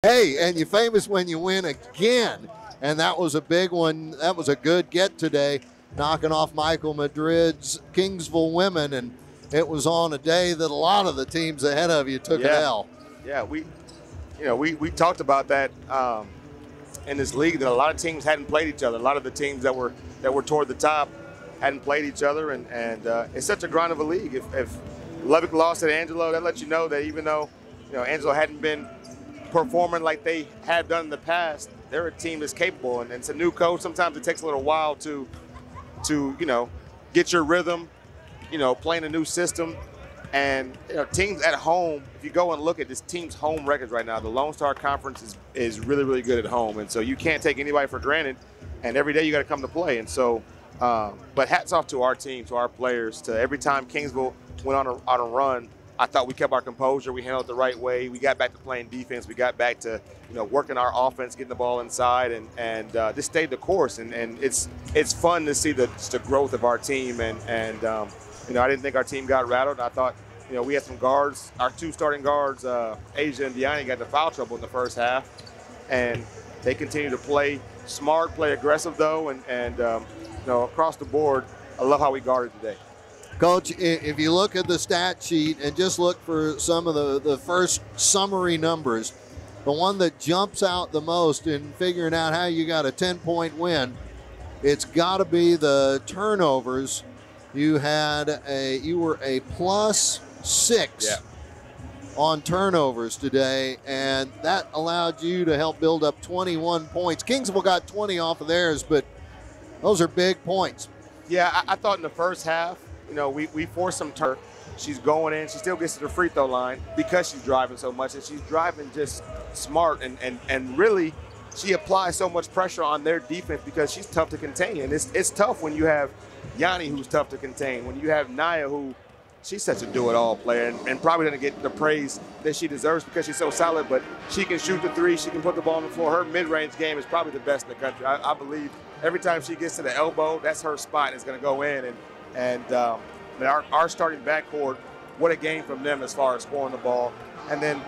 Hey, and you're famous when you win again. And that was a big one. That was a good get today, knocking off Michael Madrid's Kingsville women. And it was on a day that a lot of the teams ahead of you took an L. Yeah, we talked about that in this league, that a lot of teams hadn't played each other. A lot of the teams that were toward the top hadn't played each other, and it's such a grind of a league. If Lubbock lost at Angelo, that lets you know that even though Angelo hadn't been performing like they had done in the past, they're a team that's capable, and it's a new coach. Sometimes it takes a little while to get your rhythm, playing a new system. And teams at home, if you go and look at this team's home records right now, the Lone Star Conference is really, really good at home, and so you can't take anybody for granted, and every day you got to come to play. And so but hats off to our team, to our players, to every time Kingsville went on a run, I thought we kept our composure. We handled it the right way. We got back to playing defense. We got back to working our offense, getting the ball inside, and just stayed the course. And it's fun to see the growth of our team. And I didn't think our team got rattled. I thought we had some guards. Our two starting guards, Asia and Deani, got into foul trouble in the first half, and they continue to play smart, play aggressive though, and across the board, I love how we guarded today. Coach, if you look at the stat sheet and just look for some of the first summary numbers, the one that jumps out the most in figuring out how you got a 10-point win, it's got to be the turnovers. You were a +6 on turnovers today, and that allowed you to help build up 21 points. Kingsville got 20 off of theirs, but those are big points. Yeah, I thought in the first half, we forced some turn. She's going in. She still gets to the free throw line because she's driving so much, and she's driving just smart. And really, she applies so much pressure on their defense because she's tough to contain. And it's tough when you have Yanni, who's tough to contain. When you have Naya, who she's such a do-it-all player and probably doesn't get the praise that she deserves because she's so solid. But she can shoot the three. She can put the ball on the floor. Her mid-range game is probably the best in the country. I believe every time she gets to the elbow, that's her spot. It's going to go in. And our starting backcourt, what a game from them as far as scoring the ball. And then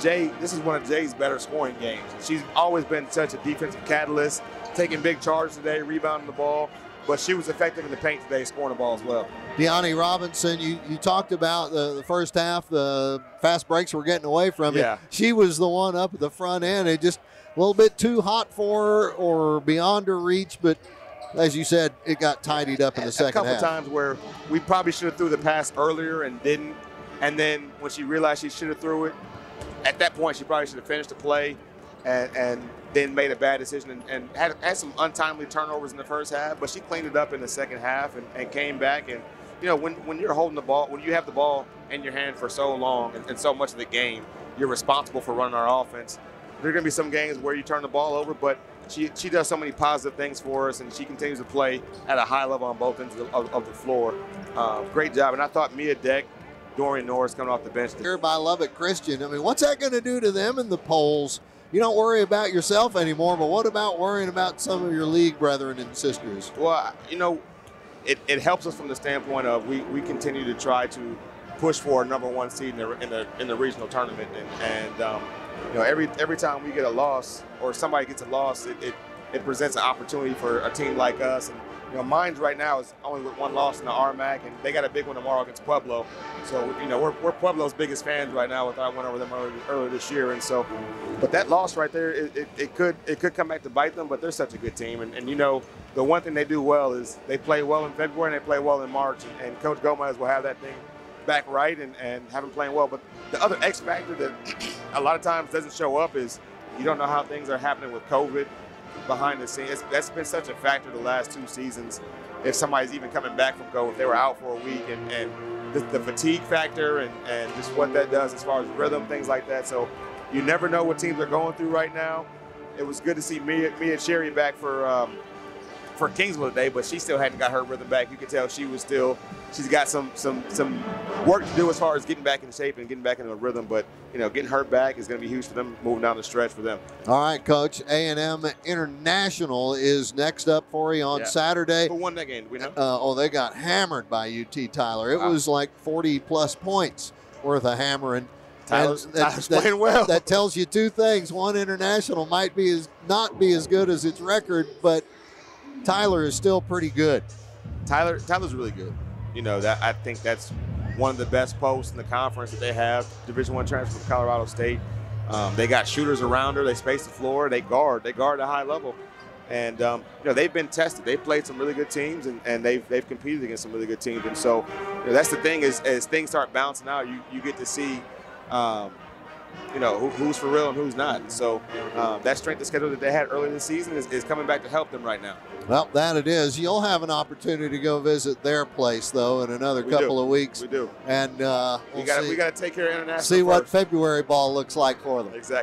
Jay, this is one of Jay's better scoring games. She's always been such a defensive catalyst, taking big charges today, rebounding the ball. But she was effective in the paint today, scoring the ball as well. Deani Robinson, you talked about the first half, the fast breaks were getting away from you. She was the one up at the front end. It just a little bit too hot for her or beyond her reach, but as you said, it got tidied up in the second half. A couple times where we probably should have threw the pass earlier and didn't. And then when she realized she should have threw it, at that point she probably should have finished the play and then made a bad decision and had some untimely turnovers in the first half. But she cleaned it up in the second half and came back. And, when you're holding the ball, when you have the ball in your hand for so long and so much of the game, you're responsible for running our offense. There are going to be some games where you turn the ball over, but she does so many positive things for us, and she continues to play at a high level on both ends of the floor. Great job. And I thought Mia Deck, Dorian Norris coming off the bench. Here by Lubbock Christian. I mean, what's that going to do to them in the polls? You don't worry about yourself anymore, but what about worrying about some of your league brethren and sisters? Well, it helps us from the standpoint of we continue to try to push for a #1 seed in the regional tournament, and every time we get a loss or somebody gets a loss, it presents an opportunity for a team like us. And Mines right now is only with one loss in the RMAC, and they got a big one tomorrow against Pueblo. So we're Pueblo's biggest fans right now with our win over them earlier this year. And so, but that loss right there, it could come back to bite them. But they're such a good team, and the one thing they do well is they play well in February and they play well in March. And Coach Gomez will have that thing back right and have them playing well. But the other X factor that a lot of times doesn't show up is you don't know how things are happening with COVID behind the scenes. That's been such a factor the last 2 seasons. If somebody's even coming back from COVID, if they were out for a week, and the fatigue factor and just what that does as far as rhythm, things like that. So you never know what teams are going through right now. It was good to see Mia Cherry back for Kingsville today, but she still hadn't got her rhythm back. You could tell she's got some work to do as far as getting back in shape and getting back into a rhythm. But getting her back is going to be huge for them, moving down the stretch for them. All right, Coach. A&M International is next up for you on Saturday. Who won that game? Do we know? They got hammered by UT Tyler. It was like 40+ points worth of hammering. Tyler's playing well. That tells you two things. One, International might not be as good as its record, but Tyler is still pretty good. Tyler's really good. You know, that I think that's one of the best posts in the conference that they have. Division I transfer from Colorado State. They got shooters around her. They space the floor. They guard at a high level. And, you know, they've been tested. They've played some really good teams, and they've competed against some really good teams. And so, you know, that's the thing is, as things start bouncing out, you get to see, you know, who's for real and who's not. And so that strength of schedule that they had earlier this season is coming back to help them right now. Well, that it is. You'll have an opportunity to go visit their place, though, in another couple of weeks. We do. And we got to take care of International see first. what February ball looks like for them. Exactly.